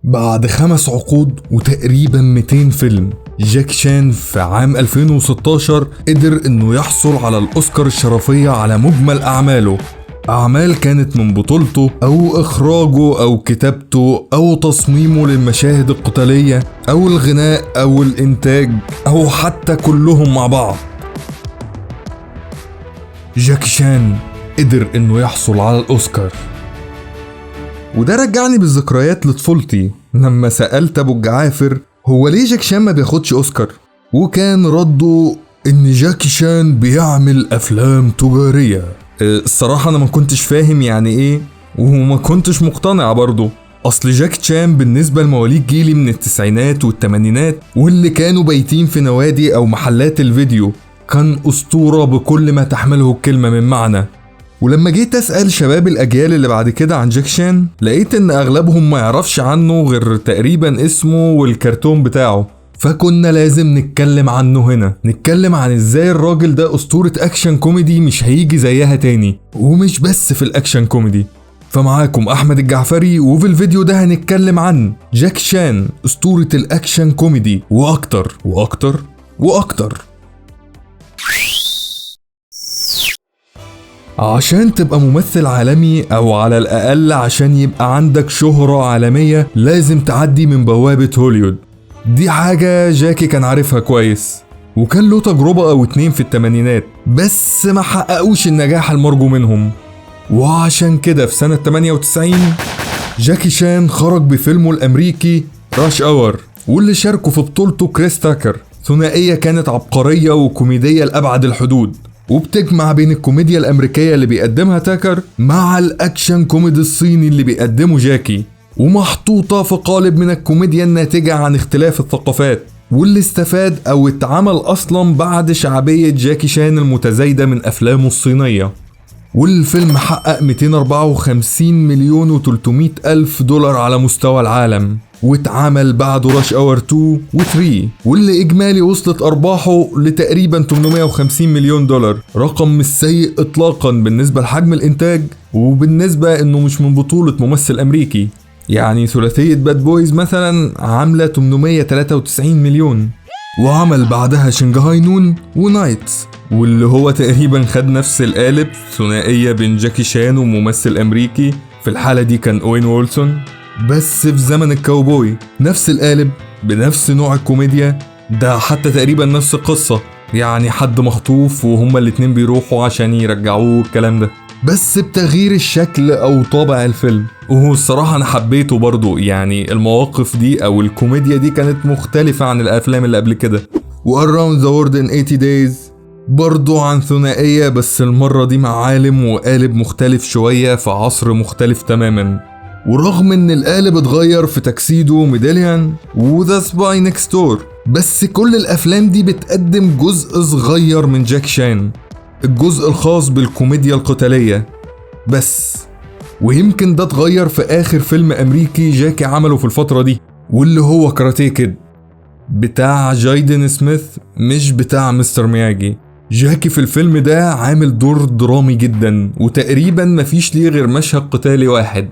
بعد 5 عقود وتقريبا 200 فيلم، جاكي شان في عام 2016 قدر انه يحصل على الأوسكار الشرفية على مجمل أعماله. أعمال كانت من بطولته أو إخراجه أو كتابته أو تصميمه للمشاهد القتالية أو الغناء أو الإنتاج أو حتى كلهم مع بعض. جاكي شان قدر انه يحصل على الأوسكار. وده رجعني بالذكريات لطفولتي لما سألت أبو الجعافر هو ليه جاكي شان ما بياخدش أوسكار؟ وكان رده إن جاكي شان بيعمل أفلام تجارية. الصراحة أنا ما كنتش فاهم يعني إيه وما كنتش مقتنع برضه. أصل جاكي شان بالنسبة لمواليد جيلي من التسعينات والتمانينات واللي كانوا بايتين في نوادي أو محلات الفيديو كان أسطورة بكل ما تحمله الكلمة من معنى. ولما جيت أسأل شباب الأجيال اللي بعد كده عن جاكي شان لقيت إن أغلبهم ما يعرفش عنه غير تقريبا اسمه والكرتون بتاعه، فكنا لازم نتكلم عنه هنا، نتكلم عن إزاي الراجل ده أسطورة أكشن كوميدي مش هيجي زيها تاني، ومش بس في الأكشن كوميدي. فمعاكم أحمد الجعفري، وفي الفيديو ده هنتكلم عن جاكي شان أسطورة الأكشن كوميدي وأكتر وأكتر وأكتر. عشان تبقى ممثل عالمي او على الاقل عشان يبقى عندك شهرة عالمية لازم تعدي من بوابة هوليوود. دي حاجة جاكي كان عارفها كويس، وكان له تجربة او 2 في التمانينات بس ما حققوش النجاح المرجو منهم. وعشان كده في سنة 98 جاكي شان خرج بفيلمه الامريكي راش اور، واللي شاركوا في بطولته كريس تاكر. ثنائية كانت عبقرية وكوميدية لأبعد الحدود، وبتجمع بين الكوميديا الأمريكية اللي بيقدمها تاكر مع الأكشن كوميدي الصيني اللي بيقدمه جاكي، ومحطوطة في قالب من الكوميديا الناتجة عن اختلاف الثقافات، واللي استفاد أو اتعمل أصلا بعد شعبية جاكي شان المتزايدة من أفلامه الصينية. والفيلم حقق 254 مليون و300 ألف دولار على مستوى العالم، واتعمل بعده راش اور 2 و 3، واللي اجمالي وصلت ارباحه لتقريبا 850 مليون دولار. رقم مش سيء اطلاقا بالنسبة لحجم الانتاج وبالنسبة انه مش من بطولة ممثل امريكي. يعني ثلاثية باد بويز مثلا عاملة 893 مليون. وعمل بعدها شنغهاي نون ونايتس، واللي هو تقريبا خد نفس القالب، ثنائية بين جاكي شان وممثل امريكي، في الحالة دي كان اوين وولسون، بس في زمن الكاوبوي. نفس القالب بنفس نوع الكوميديا ده، حتى تقريبا نفس القصة، يعني حد مخطوف وهما الاتنين بيروحوا عشان يرجعوه الكلام ده، بس بتغيير الشكل او طابع الفيلم. وهو الصراحة انا حبيته برضو، يعني المواقف دي او الكوميديا دي كانت مختلفة عن الافلام اللي قبل كده. وأراوند ذا وورلد ان 80 دايز برضو عن ثنائية، بس المرة دي مع عالم وقالب مختلف شوية في عصر مختلف تماما. ورغم ان القالب اتغير في تاكسيدو ميداليان وذا سباي نيكست دور، بس كل الافلام دي بتقدم جزء صغير من جاكي شان، الجزء الخاص بالكوميديا القتالية بس. ويمكن ده اتغير في اخر فيلم امريكي جاكي عمله في الفترة دي، واللي هو كاراتيه كيد بتاع جايدن سميث، مش بتاع مستر مياجي. جاكي في الفيلم ده عامل دور درامي جدا، وتقريبا مفيش ليه غير مشهد قتالي واحد.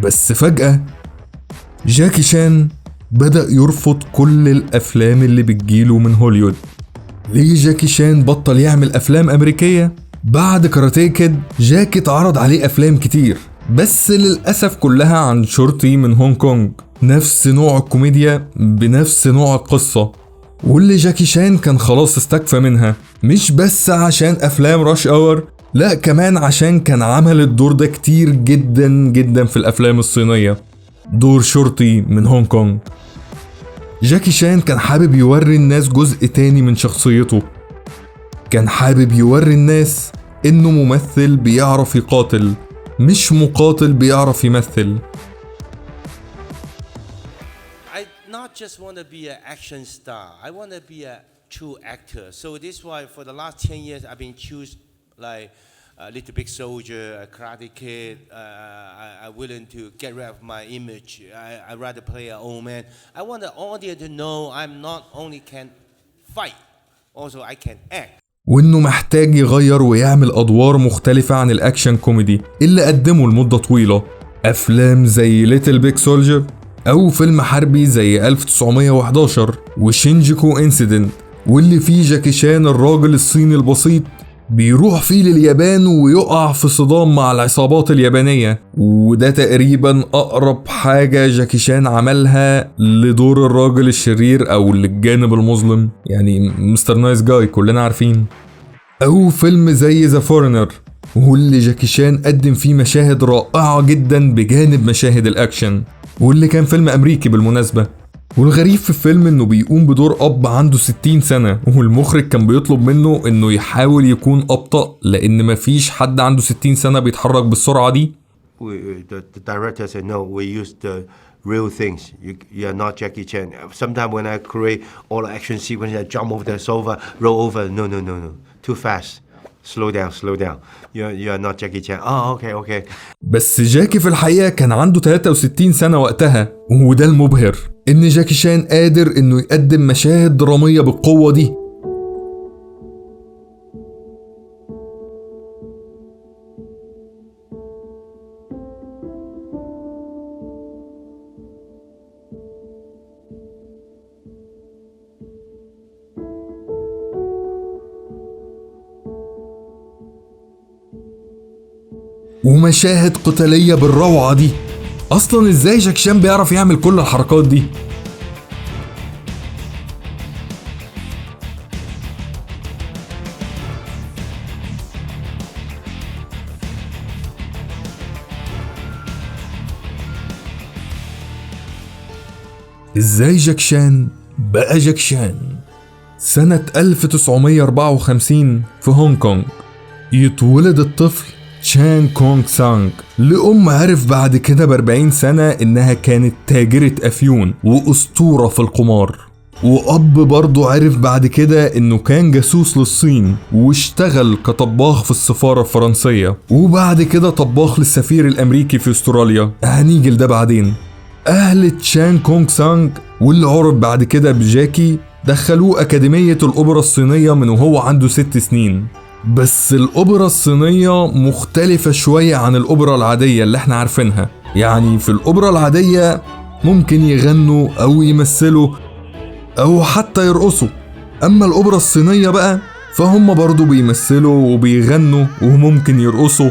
بس فجأة جاكي شان بدأ يرفض كل الأفلام اللي بتجيله من هوليوود. ليه جاكي شان بطل يعمل أفلام أمريكية؟ بعد كاراتيه كيد جاكي اتعرض عليه أفلام كتير، بس للأسف كلها عن شرطي من هونج كونج، نفس نوع الكوميديا بنفس نوع القصة، واللي جاكي شان كان خلاص استكفى منها. مش بس عشان أفلام راش اور، لا كمان عشان كان عمل الدور ده كتير جدا جدا في الافلام الصينية، دور شرطي من هونج كونج. جاكي شان كان حابب يوري الناس جزء تاني من شخصيته، كان حابب يوري الناس انه ممثل بيعرف يقاتل، مش مقاتل بيعرف يمثل. I not just want to be an action star, I want to be a true actor. So this is why for the last 10 years I've been choosing like Little Big Soldier, a Karate Kid. I'm willing to get rid of my image. I'd rather play an old man. I want the audience to know I'm not only can fight, also I can act. وإنه محتاج يغير ويعمل أدوار مختلفة عن الأكشن كوميدي اللي قدمه لمدة طويلة. أفلام زي ليتل بيج سولجر، أو فيلم حربي زي 1911 وشينجوكو انسيدنت، واللي فيه جاكي شان الراجل الصيني البسيط بيروح فيه لليابان ويقع في صدام مع العصابات اليابانية. وده تقريبا أقرب حاجة جاكي شان عملها لدور الراجل الشرير أو للجانب المظلم، يعني مستر نايس جاي كلنا عارفين. أو فيلم زي ذا فورنر، واللي جاكي شان قدم فيه مشاهد رائعة جدا بجانب مشاهد الأكشن، واللي كان فيلم أمريكي بالمناسبة. والغريب في الفيلم انه بيقوم بدور اب عنده 60 سنة، والمخرج كان بيطلب منه انه يحاول يكون ابطأ لان مفيش حد عنده 60 سنة بيتحرك بالسرعة دي. The director said no, we use the real things. You are not Jackie Chan. Sometimes when I create all the action sequence, I jump over the sofa, roll over. No, too fast. Slow down. You are not Jackie Chan. Okay. بس جاكي في الحقيقة كان عنده 63 سنة وقتها، وده المبهر ان جاكي شان قادر انه يقدم مشاهد درامية بالقوة دي. ومشاهد قتالية بالروعة دي. اصلا ازاي جاكي شان بيعرف يعمل كل الحركات دي؟ ازاي جاكي شان بقى جاكي شان؟ سنة 1954 في هونج كونج يتولد الطفل تشان كونغ سانغ لأم عرف بعد كده ب40 سنة إنها كانت تاجرة أفيون وأسطورة في القمار، وأب برضه عرف بعد كده إنه كان جاسوس للصين واشتغل كطباخ في السفارة الفرنسية، وبعد كده طباخ للسفير الأمريكي في أستراليا. هنيجي لده بعدين. أهل تشان كونغ سانغ واللي عرف بعد كده بجاكي دخلوه أكاديمية الأوبرا الصينية من وهو عنده 6 سنين. بس الأوبرا الصينية مختلفة شوية عن الأوبرا العادية اللي احنا عارفينها. يعني في الأوبرا العادية ممكن يغنوا أو يمثلوا أو حتى يرقصوا، أما الأوبرا الصينية بقى فهم برضو بيمثلوا وبيغنوا وممكن يرقصوا،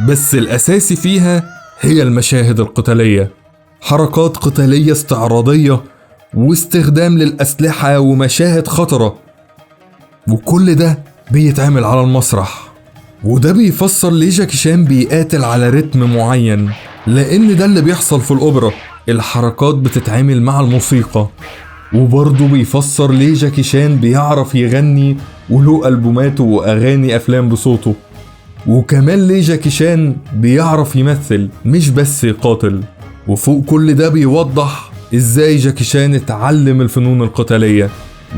بس الأساسي فيها هي المشاهد القتالية، حركات قتالية استعراضية واستخدام للأسلحة ومشاهد خطرة، وكل ده بيتعمل على المسرح. وده بيفسر ليه جاكي شان بيقاتل على رتم معين، لأن ده اللي بيحصل في الأوبرا، الحركات بتتعمل مع الموسيقى. وبرضه بيفسر ليه جاكي شان بيعرف يغني وله ألبوماته وأغاني أفلام بصوته، وكمان ليه جاكي شان بيعرف يمثل مش بس يقاتل. وفوق كل ده بيوضح ازاي جاكي شان اتعلم الفنون القتالية،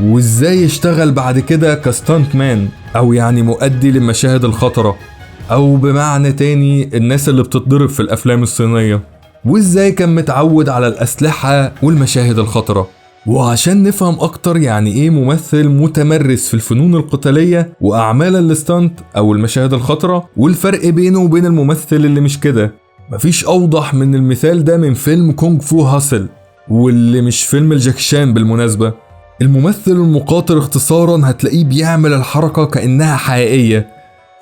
وازاي اشتغل بعد كده كستانت مان او يعني مؤدي للمشاهد الخطرة، او بمعنى تاني الناس اللي بتتضرب في الافلام الصينية، وازاي كان متعود على الاسلحة والمشاهد الخطرة. وعشان نفهم اكتر يعني ايه ممثل متمرس في الفنون القتالية واعمال الستانت او المشاهد الخطرة، والفرق بينه وبين الممثل اللي مش كده، مفيش اوضح من المثال ده من فيلم كونغ فو هاسل، واللي مش فيلم الجاكي شان بالمناسبة. الممثل المقاتل اختصارا هتلاقيه بيعمل الحركة كأنها حقيقية،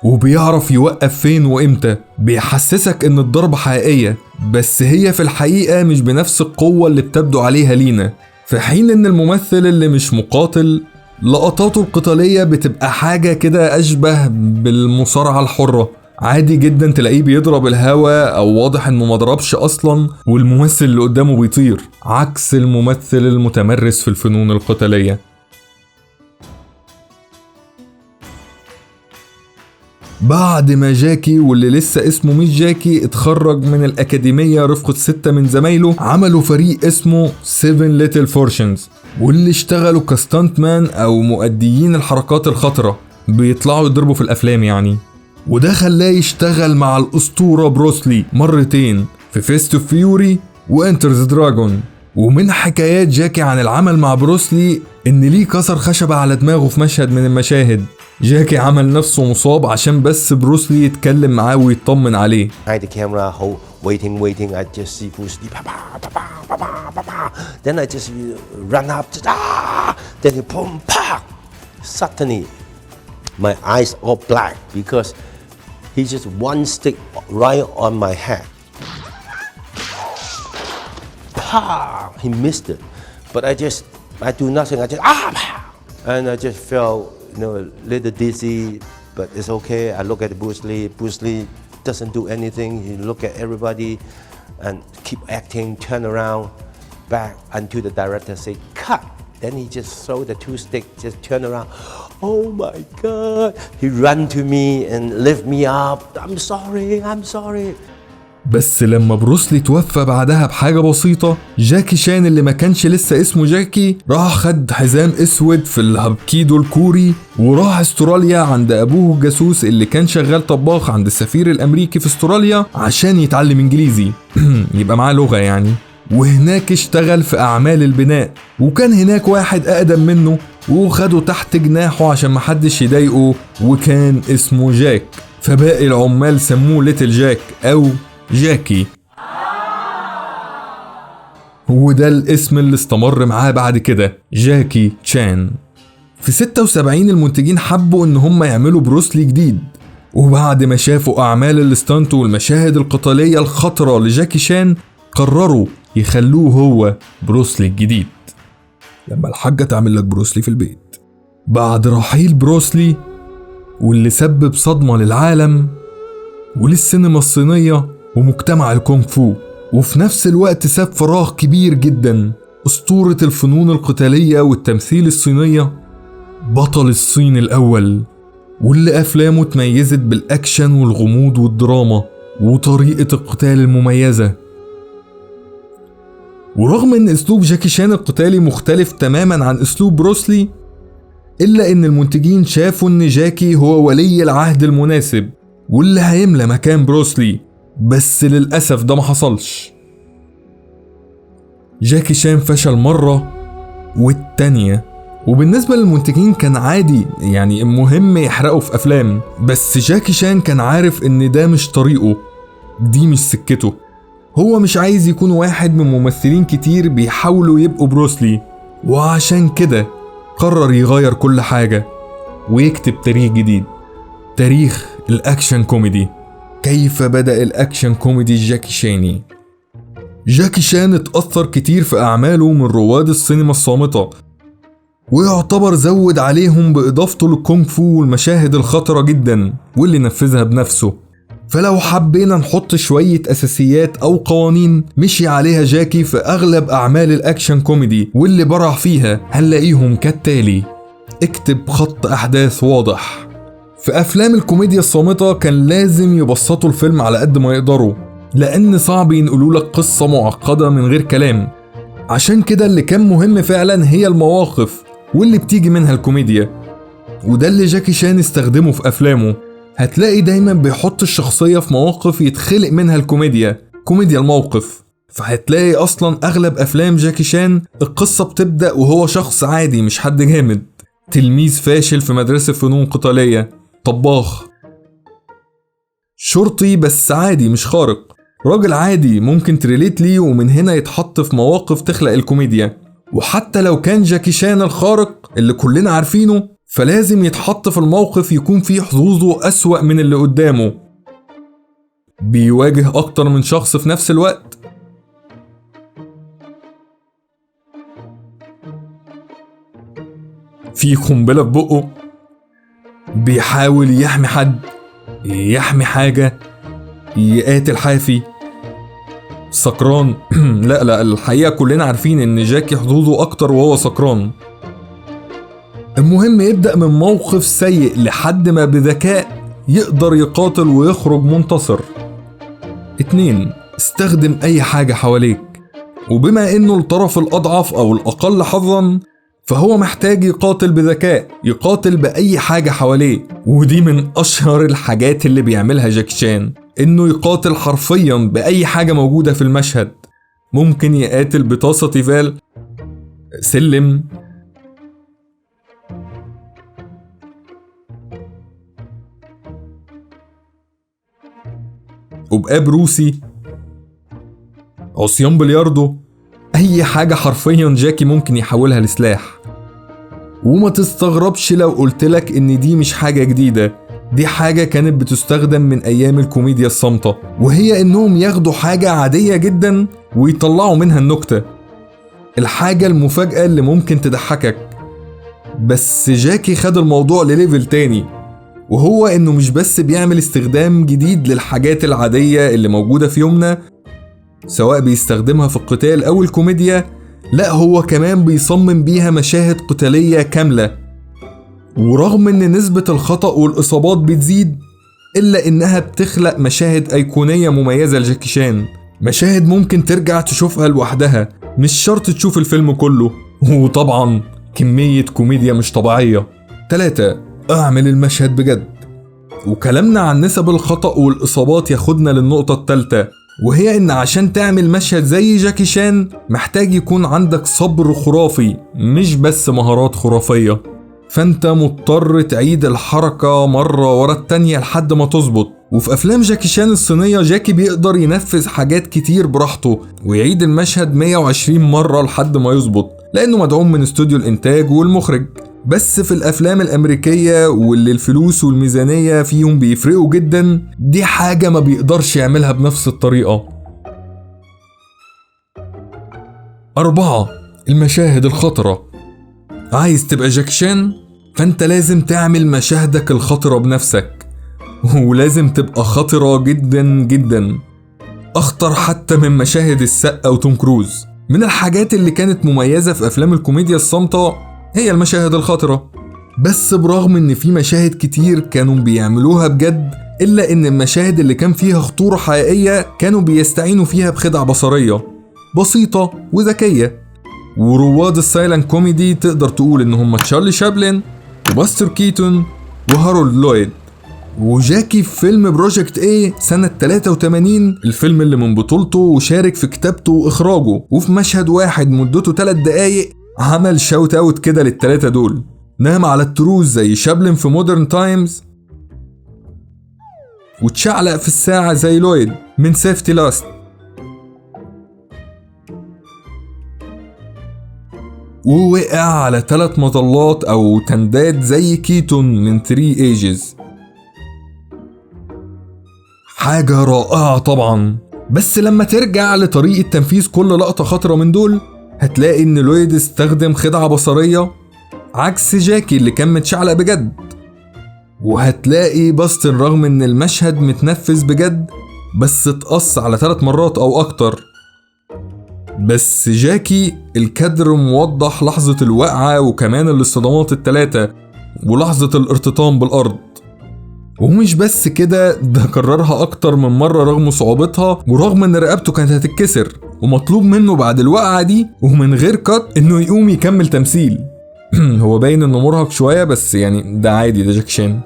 وبيعرف يوقف فين وامتى، بيحسسك ان الضربة حقيقية بس هي في الحقيقة مش بنفس القوة اللي بتبدو عليها لينا. في حين ان الممثل اللي مش مقاتل لقطاته القتالية بتبقى حاجة كده اشبه بالمصارعة الحرة، عادي جدا تلاقيه بيضرب الهوا او واضح انه مضربش اصلا والممثل اللي قدامه بيطير، عكس الممثل المتمرس في الفنون القتالية. بعد ما جاكي واللي لسه اسمه مش جاكي اتخرج من الأكاديمية رفقة 6 من زمايله، عملوا فريق اسمه 7 Little Fortunes، واللي اشتغلوا كستانت مان أو مؤديين الحركات الخطرة، بيطلعوا يضربوا في الأفلام يعني. وده خلاه يشتغل مع الأسطورة بروسلي مرتين في فيست اوف فيوري وانتر ذا دراجون. ومن حكايات جاكي عن العمل مع بروسلي إن ليه كسر خشبة على دماغه في مشهد من المشاهد، جاكي عمل نفسه مصاب عشان بس بروسلي يتكلم معاه ويطمن عليه. I the camera hold waiting. I just see Bruce Lee. Pa. Then I just run up. Then he boom, pa. Suddenly, my eyes all black because he just one stick right on my head. Pa. He missed it, but I do nothing. I just and I just felt a little dizzy, but it's okay. I look at Bruce Lee. Bruce Lee doesn't do anything. He look at everybody and keep acting, turn around, back until the director say cut. Then he just throw the 2 sticks, just turn around. Oh my God! He run to me and lift me up. I'm sorry. بس لما بروسلي توفى بعدها بحاجة بسيطة، جاكي شان اللي ما كانش لسه اسمه جاكي راح خد حزام اسود في الهابكيدو الكوري وراح استراليا عند ابوه الجاسوس اللي كان شغال طباخ عند السفير الامريكي في استراليا عشان يتعلم انجليزي يبقى معاه لغة يعني. وهناك اشتغل في اعمال البناء، وكان هناك واحد اقدم منه وخده تحت جناحه عشان محدش يضايقه، وكان اسمه جاك، فباقي العمال سموه ليتل جاك او جاكي، وده الاسم اللي استمر معاه بعد كده، جاكي شان. في 76 المنتجين حبوا ان هم يعملوا بروسلي جديد، وبعد ما شافوا اعمال الاستانت والمشاهد القتالية الخطرة لجاكي شان قرروا يخلوه هو بروسلي الجديد. لما الحاجة تعمل لك بروسلي في البيت. بعد رحيل بروسلي واللي سبب صدمة للعالم وللسينما الصينية ومجتمع الكونغ فو، وفي نفس الوقت ساب فراغ كبير جدا، أسطورة الفنون القتالية والتمثيل الصينية، بطل الصين الأول، واللي أفلامه تميزت بالأكشن والغموض والدراما وطريقة القتال المميزة. ورغم ان اسلوب جاكي شان القتالي مختلف تماما عن اسلوب بروسلي، الا ان المنتجين شافوا ان جاكي هو ولي العهد المناسب واللي هيملى مكان بروسلي، بس للأسف ده ما حصلش. جاكي شان فشل مرة والتانية، وبالنسبة للمنتجين كان عادي يعني المهم يحرقوا في أفلام، بس جاكي شان كان عارف ان ده مش طريقه، دي مش سكته. هو مش عايز يكون واحد من ممثلين كتير بيحاولوا يبقوا بروسلي، وعشان كده قرر يغير كل حاجة ويكتب تاريخ جديد، تاريخ الأكشن كوميدي. كيف بدأ الأكشن كوميدي جاكي شاني؟ جاكي شان اتأثر كتير في أعماله من رواد السينما الصامتة، ويعتبر زود عليهم بإضافته للكونغ فو والمشاهد الخطرة جدا واللي نفذها بنفسه. فلو حبينا نحط شوية أساسيات أو قوانين مشي عليها جاكي في أغلب أعمال الأكشن كوميدي واللي برع فيها هنلاقيهم كالتالي: اكتب خط أحداث واضح. في أفلام الكوميديا الصامتة كان لازم يبسطوا الفيلم على قد ما يقدروا، لأن صعب ينقلوا لك قصة معقدة من غير كلام. عشان كده اللي كان مهم فعلا هي المواقف واللي بتيجي منها الكوميديا، وده اللي جاكي شان استخدمه في أفلامه. هتلاقي دايما بيحط الشخصية في مواقف يتخلق منها الكوميديا، كوميديا الموقف. فهتلاقي أصلا أغلب أفلام جاكي شان القصة بتبدأ وهو شخص عادي مش حد جامد، تلميذ فاشل في مدرسة فنون قتالية، طباخ، شرطي بس عادي مش خارق، راجل عادي ممكن تريليت ليه، ومن هنا يتحط في مواقف تخلق الكوميديا. وحتى لو كان جاكي شان الخارق اللي كلنا عارفينه، فلازم يتحط في الموقف يكون فيه حظوظه أسوأ من اللي قدامه، بيواجه أكتر من شخص في نفس الوقت، في قنبلة في بقه، بيحاول يحمي حد، يحمي حاجة، يقاتل حافي، سكران لا الحقيقة كلنا عارفين ان جاكي حظوظه اكتر وهو سكران. المهم يبدأ من موقف سيء لحد ما بذكاء يقدر يقاتل ويخرج منتصر. 2. استخدم اي حاجة حواليك، وبما انه الطرف الاضعف او الاقل حظا فهو محتاج يقاتل بذكاء، يقاتل بأي حاجة حواليه. ودي من أشهر الحاجات اللي بيعملها جاكي شان، إنه يقاتل حرفيا بأي حاجة موجودة في المشهد. ممكن يقاتل بطاسة تيفال، سلم، قبقاب روسي، عصيان بلياردو، أي حاجة حرفيا جاكي ممكن يحولها لسلاح. وما تستغربش لو قلتلك إن دي مش حاجة جديدة، دي حاجة كانت بتستخدم من أيام الكوميديا الصامتة، وهي إنهم ياخدوا حاجة عادية جدا ويطلعوا منها النكتة، الحاجة المفاجأة اللي ممكن تضحكك. بس جاكي خد الموضوع لليفل تاني، وهو إنه مش بس بيعمل استخدام جديد للحاجات العادية اللي موجودة في يومنا سواء بيستخدمها في القتال أو الكوميديا، لا هو كمان بيصمم بيها مشاهد قتالية كاملة. ورغم إن نسبة الخطأ والإصابات بتزيد، إلا إنها بتخلق مشاهد أيقونية مميزة لجاكي شان، مشاهد ممكن ترجع تشوفها لوحدها، مش شرط تشوف الفيلم كله. وطبعا كمية كوميديا مش طبيعية. 3. أعمل المشهد بجد. وكلامنا عن نسب الخطأ والإصابات ياخدنا للنقطة الثالثة، وهي إن عشان تعمل مشهد زي جاكي شان محتاج يكون عندك صبر خرافي، مش بس مهارات خرافية. فأنت مضطر تعيد الحركة مرة ورا التانية لحد ما تظبط. وفي أفلام جاكي شان الصينية جاكي بيقدر ينفذ حاجات كتير براحته ويعيد المشهد 120 مرة لحد ما يظبط، لأنه مدعوم من استوديو الإنتاج والمخرج. بس في الأفلام الأمريكية واللي الفلوس والميزانية فيهم بيفرقوا جدا، دي حاجة ما بيقدرش يعملها بنفس الطريقة. 4. المشاهد الخطرة. عايز تبقى جاكي شان؟ فانت لازم تعمل مشاهدك الخطرة بنفسك، ولازم تبقى خطرة جدا جدا، أخطر حتى من مشاهد السقا وتوم كروز. من الحاجات اللي كانت مميزة في أفلام الكوميديا الصامتة هي المشاهد الخطرة. بس برغم ان في مشاهد كتير كانوا بيعملوها بجد، الا ان المشاهد اللي كان فيها خطورة حقيقية كانوا بيستعينوا فيها بخدع بصرية بسيطة وذكية. ورواد السايلنت كوميدي تقدر تقول ان هم تشارلي شابلن وباستر كيتون وهارولد لويد. وجاكي في فيلم بروجكت ايه سنة 83، الفيلم اللي من بطولته وشارك في كتابته واخراجه، وفي مشهد واحد مدته 3 دقايق عمل شاوت اوت كده للتلاتة دول. نام على التروس زي شابلن في مودرن تايمز، وتشعلق في الساعة زي لويد من سيفتي لاست، ووقع على 3 مظلات أو تندات زي كيتون من 3 ايجز. حاجة رائعة طبعا. بس لما ترجع لطريقة تنفيذ كل لقطة خطرة من دول، هتلاقي ان لويد استخدم خدعة بصرية عكس جاكي اللي كان متشعلق بجد. وهتلاقي باستن رغم ان المشهد متنفذ بجد بس اتقص على 3 مرات او اكتر. بس جاكي الكادر موضح لحظة الوقعة وكمان الاصطدامات ال3 ولحظة الارتطام بالارض. ومش بس كده، ده كررها اكتر من مرة رغم صعوبتها ورغم ان رقبته كانت هتتكسر، ومطلوب منه بعد الوقعة دي ومن غير كات انه يقوم يكمل تمثيل. هو باين انه مرهق شوية بس يعني ده عادي، ده جاكي شان.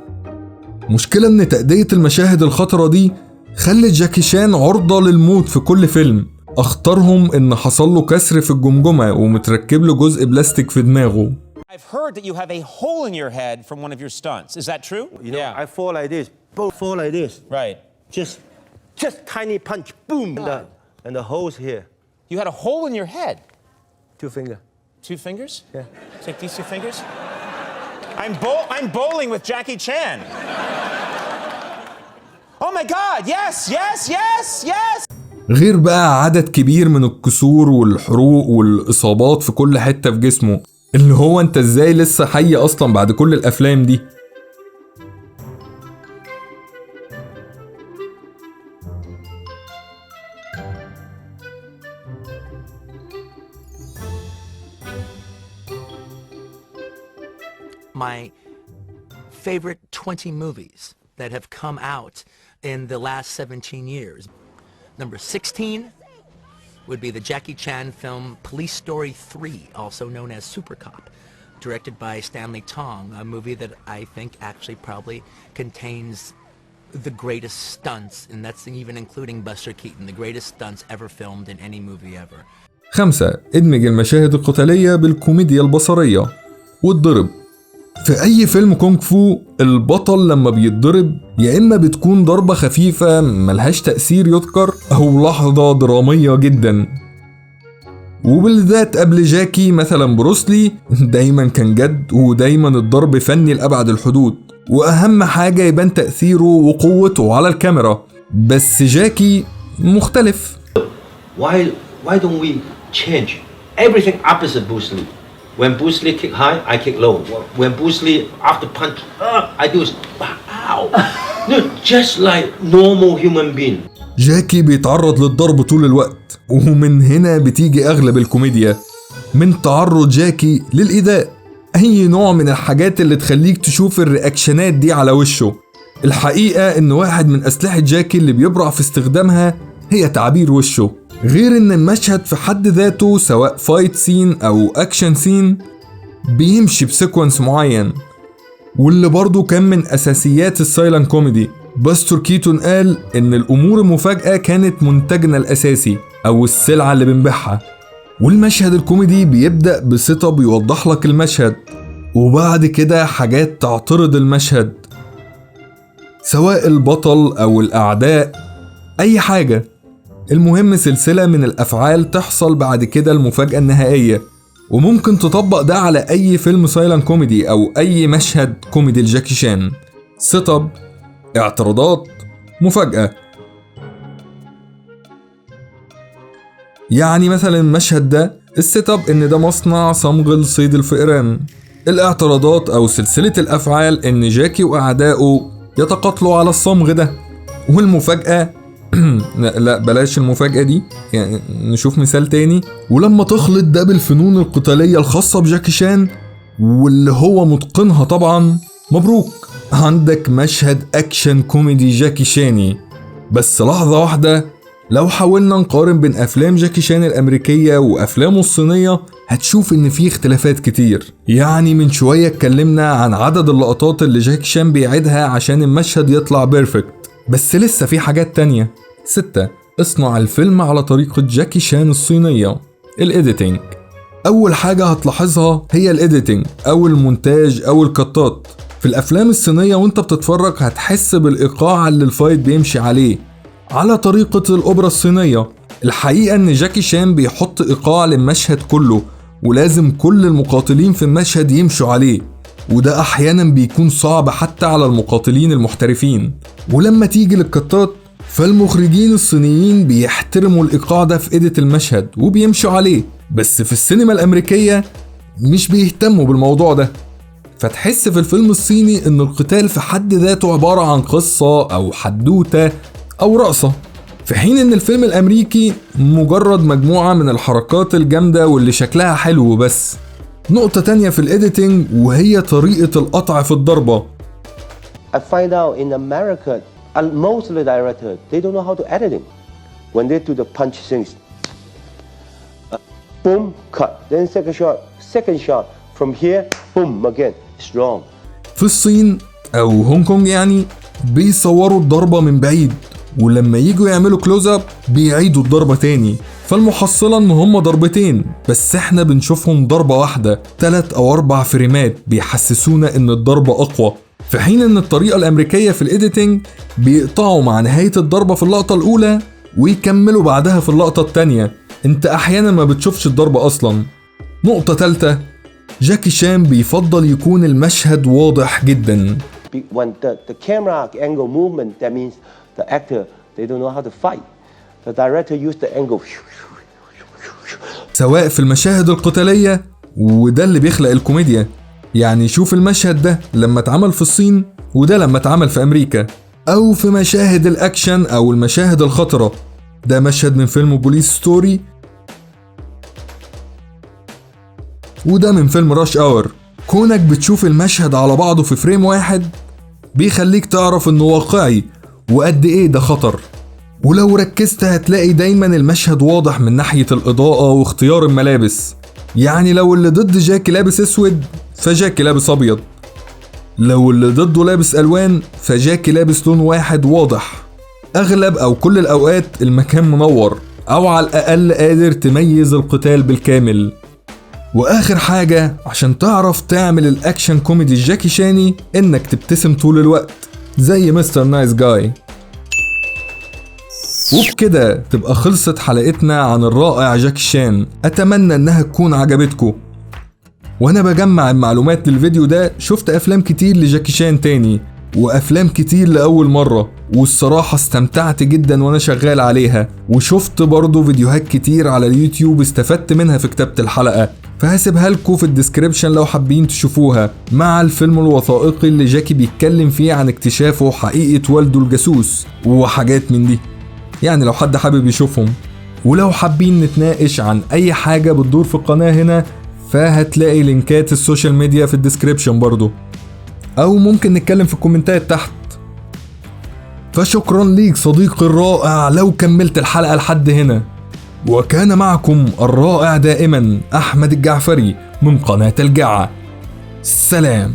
مشكلة ان تأدية المشاهد الخطرة دي خلت جاكي شان عرضة للموت في كل فيلم. اخطرهم ان حصل له كسر في الجمجمة ومتركب له جزء بلاستيك في دماغه. I've heard that you have a hole in your head from one of your stunts. Is that true? You know, I fall like this, both fall like this. Right. Just tiny punch, boom, and the hole's here. You had a hole in your head. 2 fingers. 2 fingers? Yeah. Take these 2 fingers. I'm bowling with Jackie Chan. Oh my God! Yes! غير بقى عدد كبير من الكسور والحروق والإصابات في كل حتة في جسمه، اللي هو انت ازاي لسه حي اصلا بعد كل الافلام دي؟ My favorite 20 movies that have come out in the last 17 years. Number 16 would be the Jackie Chan film Police Story 3, also known as Super Cop, directed by Stanley Tong, a movie that I think actually probably contains the greatest stunts, and that's even including Buster Keaton, the greatest stunts ever filmed in any movie ever. 5. ادمج المشاهد القتالية بالكوميديا البصرية. والضرب في أي فيلم كونغ فو البطل لما بيتضرب يا إما بتكون ضربة خفيفة ملهاش تأثير يذكر أو لحظة درامية جدا، وبالذات قبل جاكي مثلا بروسلي دايما كان جد ودايما الضرب فني لأبعد الحدود، وأهم حاجة يبان تأثيره وقوته على الكاميرا. بس جاكي مختلف. Why don't we change everything opposite Bruce Lee? When Bruce Lee kick high, I kick low. When Bruce Lee after punch, I do ow. No, just like normal human being. جاكي بيتعرض للضرب طول الوقت، ومن هنا بتيجي أغلب الكوميديا من تعرض جاكي للإيذاء. أي نوع من الحاجات اللي تخليك تشوف الرياكشنات دي على وشه. الحقيقة إن واحد من أسلحة جاكي اللي بيبرع في استخدامها هي تعبير وشه، غير إن المشهد في حد ذاته سواء فايت سين أو أكشن سين بيمشي بسيكونس معين، واللي برضو كان من أساسيات السايلنت كوميدي. باستور كيتون قال إن الأمور المفاجئة كانت منتجنا الأساسي أو السلعة اللي بنبيعها، والمشهد الكوميدي بيبدأ بسيت اب يوضح لك المشهد، وبعد كده حاجات تعترض المشهد سواء البطل أو الأعداء أي حاجة. المهم سلسلة من الأفعال تحصل بعد كده المفاجأة النهائية، وممكن تطبق ده على أي فيلم سايلنت كوميدي أو أي مشهد كوميدي لجاكي شان. سيت اب، اعتراضات، مفاجأة. يعني مثلا المشهد ده السيت اب ان ده مصنع صمغ لصيد الفئران، الاعتراضات او سلسلة الافعال ان جاكي واعدائه يتقاتلوا على الصمغ ده، والمفاجأة لا بلاش المفاجأة دي، يعني نشوف مثال تاني. ولما تخلط ده بالفنون القتالية الخاصة بجاكي شان واللي هو متقنها طبعا، مبروك عندك مشهد اكشن كوميدي جاكي شاني. بس لحظة واحدة، لو حاولنا نقارن بين افلام جاكي شان الامريكية وافلامه الصينية هتشوف ان في اختلافات كتير. يعني من شوية اتكلمنا عن عدد اللقطات اللي جاكي شان بيعيدها عشان المشهد يطلع بيرفكت، بس لسه في حاجات تانية. 6. اصنع الفيلم على طريقة جاكي شان الصينية، الإيديتينج. أول حاجة هتلاحظها هي الإيديتينج أو المونتاج أو الكتات. في الأفلام الصينية وانت بتتفرج هتحس بالإيقاع اللي الفايت بيمشي عليه على طريقة الأوبرا الصينية. الحقيقة إن جاكي شان بيحط إيقاع للمشهد كله، ولازم كل المقاتلين في المشهد يمشوا عليه، وده أحيانا بيكون صعب حتى على المقاتلين المحترفين. ولما تيجي للكتات فالمخرجين الصينيين بيحترموا الإيقاع ده في إيديت المشهد وبيمشوا عليه، بس في السينما الأمريكية مش بيهتموا بالموضوع ده. فتحس في الفيلم الصيني إن القتال في حد ذاته عبارة عن قصة أو حدوتة أو رقصة، في حين إن الفيلم الأمريكي مجرد مجموعة من الحركات الجامدة واللي شكلها حلو بس. نقطة تانية في الإيديتنج وهي طريقة القطع في الضربة. I find out in America, most of the directors, they don't know how to editing. When they do the punch things, boom, cut. Then second shot, from here, boom, again, strong. في الصين أو هونج كونج يعني بيصوروا الضربة من بعيد، ولما ييجوا يعملوا كلوز اب بيعيدوا الضربة تاني، فالمحصلة ان هما ضربتين بس احنا بنشوفهم ضربة واحدة 3 أو 4 فريمات بيحسسونا ان الضربة اقوى. في حين ان الطريقة الامريكية في الايديتنج بيقطعوا مع نهاية الضربة في اللقطة الاولى ويكملوا بعدها في اللقطة التانية، انت احيانا ما بتشوفش الضربة اصلا. نقطة تالتة، جاكي شان بيفضل يكون المشهد واضح جدا. When the camera angle movement, that means the actor, they don't know how to fight. The director used the angle. سواء في المشاهد القتالية وده اللي بيخلق الكوميديا. يعني شوف المشهد ده لما اتعمل في الصين وده لما اتعمل في أمريكا، أو في مشاهد الأكشن أو المشاهد الخطرة. ده مشهد من فيلم بوليس ستوري وده من فيلم راش أور. كونك بتشوف المشهد على بعضه في فريم واحد بيخليك تعرف انه واقعي وقد ايه ده خطر. ولو ركزت هتلاقي دايما المشهد واضح من ناحية الإضاءة واختيار الملابس. يعني لو اللي ضد جاكي لابس اسود فجاكي لابس ابيض، لو اللي ضده لابس الوان فجاكي لابس لون واحد واضح. اغلب او كل الاوقات المكان منور، او على الاقل قادر تميز القتال بالكامل. واخر حاجة عشان تعرف تعمل الاكشن كوميدي الجاكي شاني انك تبتسم طول الوقت زي مستر نايس جاي. وبكده تبقى خلصت حلقتنا عن الرائع جاكي شان. اتمنى انها تكون عجبتكم. وانا بجمع المعلومات للفيديو ده شفت افلام كتير لجاكي شان تاني وافلام كتير لاول مرة، والصراحة استمتعت جدا وانا شغال عليها، وشفت برضو فيديوهات كتير على اليوتيوب استفدت منها في كتابة الحلقة، فهسيبها لكم في الديسكريبشن لو حابين تشوفوها، مع الفيلم الوثائقي اللي جاكي بيتكلم فيه عن اكتشافه حقيقة والده الجاسوس وحاجات من دي، يعني لو حد حابب يشوفهم. ولو حابين نتناقش عن اي حاجة بتدور في القناة هنا فهتلاقي لينكات السوشيال ميديا في الديسكريبشن برضو، او ممكن نتكلم في الكومنتات تحت. فشكرا ليك صديقي الرائع لو كملت الحلقة لحد هنا، وكان معكم الرائع دائما أحمد الجعفري من قناة الجعة. سلام.